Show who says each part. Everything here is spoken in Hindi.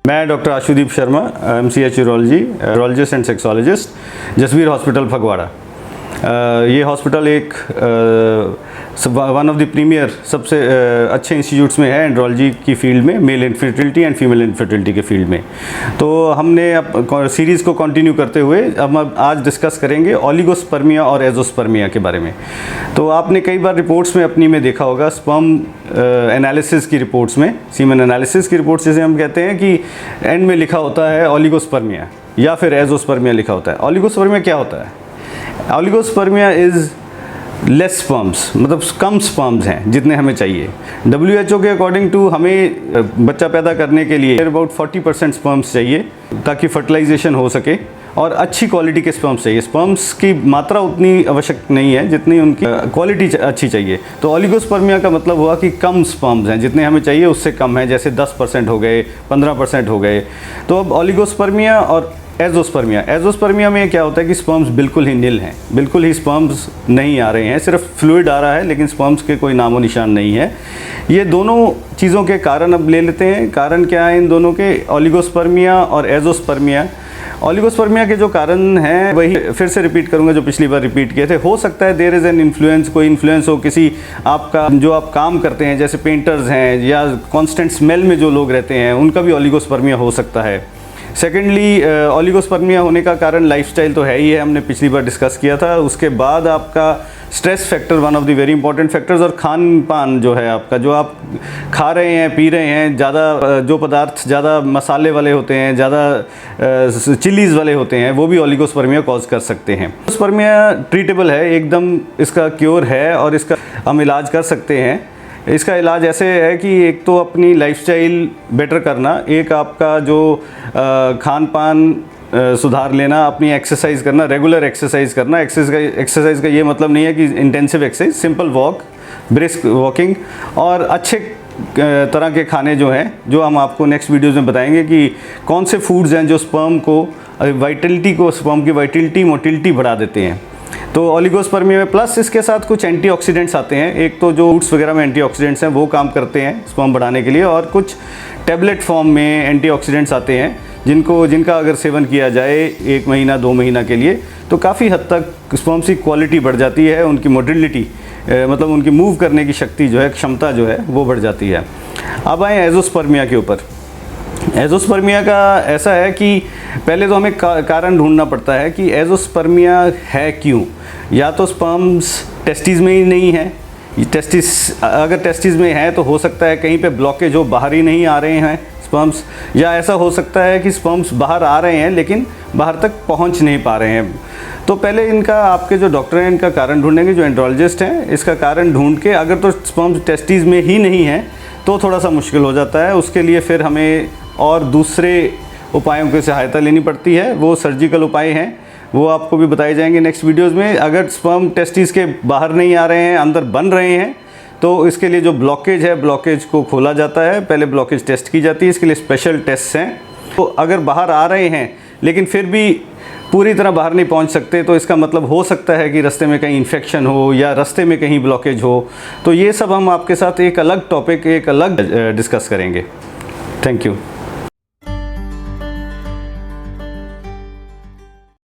Speaker 1: मैं doctor Ashudeep Sharma, MCH urologist and sexologist, Jasvir hospital Phagwara. ये हॉस्पिटल एक वन ऑफ द प्रीमियर सबसे अच्छे इंस्टीट्यूट्स में है एंड्रोलॉजी की फील्ड में, male infertility and female infertility के फील्ड में। तो हमने अब सीरीज़ को कंटिन्यू करते हुए हम आज डिस्कस करेंगे ओलिगोस्पर्मिया और एजोस्पर्मिया के बारे में। तो आपने कई बार रिपोर्ट्स में अपनी में देखा होगा, स्पर्म एनालिसिस की रिपोर्ट्स में, सीमेन एनालिसिस की रिपोर्ट्स जिसे हम कहते हैं कि एंड में लिखा होता है ओलिगोस्पर्मिया या फिर एजोस्पर्मिया लिखा होता है। ओलिगोस्पर्मिया क्या होता है? ओलिगोस्पर्मिया इज़ लेस स्पर्म्स, मतलब कम स्पर्म्स हैं जितने हमें चाहिए। WHO के अकॉर्डिंग टू हमें बच्चा पैदा करने के लिए अबाउट 40% स्पर्म्स चाहिए ताकि फर्टिलाइजेशन हो सके, और अच्छी क्वालिटी के स्पर्म्स चाहिए। स्पर्म्स की मात्रा उतनी आवश्यक नहीं है जितनी उनकी क्वालिटी अच्छी चाहिए। तो ओलिगोस्पर्मिया का मतलब हुआ कि कम स्पर्म्स हैं, जितने हमें चाहिए उससे कम है, जैसे 10% हो गए, 15% हो गए। तो अब ओलिगोस्पर्मिया और एजोस्पर्मिया में क्या होता है कि स्पर्म्स बिल्कुल ही नील हैं, बिल्कुल ही स्पर्म्स नहीं आ रहे हैं, सिर्फ फ्लूइड आ रहा है लेकिन स्पर्म्स के कोई नामो निशान नहीं है। ये दोनों चीज़ों के कारण अब ले लेते हैं। कारण क्या है इन दोनों के, ओलिगोस्पर्मिया और एजोस्पर्मिया? ओलिगोस्पर्मिया के जो कारण हैं वही फिर से रिपीट करूंगा जो पिछली बार रिपीट किए थे। हो सकता है देयर इज़ एन इन्फ्लुएंस, कोई इन्फ्लुएंस हो किसी आपका, जो आप काम करते हैं जैसे पेंटर्स हैं या कांस्टेंट स्मेल में जो लोग रहते हैं उनका भी ओलिगोस्पर्मिया हो सकता है। सेकेंडली, ओलिगोस्पर्मिया होने का कारण लाइफस्टाइल तो है ही है, हमने पिछली बार डिस्कस किया था। उसके बाद आपका stress factor, one of the very important factors, और खान पान जो है आपका, जो आप खा रहे हैं पी रहे हैं, ज़्यादा जो पदार्थ ज़्यादा मसाले वाले होते हैं, ज़्यादा चिलीज़ वाले होते हैं, वो भी ओलिगोस्पर्मिया कॉज कर सकते हैं। ओलिगोस्पर्मिया ट्रीटेबल है, एकदम इसका क्योर है और इसका हम इलाज कर सकते हैं। इसका इलाज ऐसे है कि एक तो अपनी लाइफस्टाइल बेटर करना, एक आपका जो खान पान सुधार लेना, अपनी एक्सरसाइज करना, रेगुलर एक्सरसाइज करना। एक्सरसाइज का ये मतलब नहीं है कि intensive exercise, simple walk, brisk walking, और अच्छे तरह के खाने जो हैं, जो हम आपको नेक्स्ट वीडियोज़ में बताएंगे कि कौन से फूड्स हैं जो स्पर्म को वाइटलिटी को, स्पर्म की वाइटलिटी मोटिलिटी बढ़ा देते हैं। तो ओलिगोस्पर्मिया में प्लस इसके साथ कुछ एंटीऑक्सीडेंट्स आते हैं। एक तो जो फ्रूट्स वगैरह में एंटीऑक्सीडेंट्स हैं वो काम करते हैं स्पर्म बढ़ाने के लिए, और कुछ टैबलेट फॉर्म में एंटीऑक्सीडेंट्स आते हैं जिनका अगर सेवन किया जाए 1 महीना 2 महीना के लिए तो काफ़ी हद तक स्पर्म्स की क्वालिटी बढ़ जाती है, उनकी मोटिलिटी मतलब उनकी मूव करने की शक्ति जो है, क्षमता जो है वो बढ़ जाती है। अब आए एजोस्पर्मिया के ऊपर। एजोस्पर्मिया का ऐसा है कि पहले तो हमें कारण ढूंढना पड़ता है कि एजोस्पर्मिया है क्यों। या तो स्पर्म्स टेस्टिस में ही नहीं है, अगर टेस्टिस में है तो हो सकता है कहीं पे ब्लॉकेज हो, बाहर ही नहीं आ रहे हैं स्पर्म्स, या ऐसा हो सकता है कि स्पर्म्स बाहर आ रहे हैं लेकिन बाहर तक पहुंच नहीं पा रहे हैं। तो पहले इनका आपके जो डॉक्टर हैं इनका कारण ढूंढेंगे, जो एंड्रोलॉजिस्ट हैं, इसका कारण ढूंढ के अगर तो स्पर्म्स टेस्टिस में ही नहीं है तो थोड़ा सा मुश्किल हो जाता है। उसके लिए फिर हमें और दूसरे उपायों की सहायता लेनी पड़ती है, वो सर्जिकल उपाय हैं, वो आपको भी बताए जाएंगे नेक्स्ट वीडियोज़ में। अगर स्पर्म टेस्टिस के बाहर नहीं आ रहे हैं, अंदर बन रहे हैं, तो इसके लिए जो ब्लॉकेज है, ब्लॉकेज को खोला जाता है, पहले ब्लॉकेज टेस्ट की जाती है, इसके लिए स्पेशल टेस्ट हैं। तो अगर बाहर आ रहे हैं लेकिन फिर भी पूरी तरह बाहर नहीं पहुंच सकते तो इसका मतलब हो सकता है कि रास्ते में कहीं इन्फेक्शन हो या रास्ते में कहीं ब्लॉकेज हो। तो ये सब हम आपके साथ एक अलग टॉपिक, एक अलग डिस्कस करेंगे। Thank you.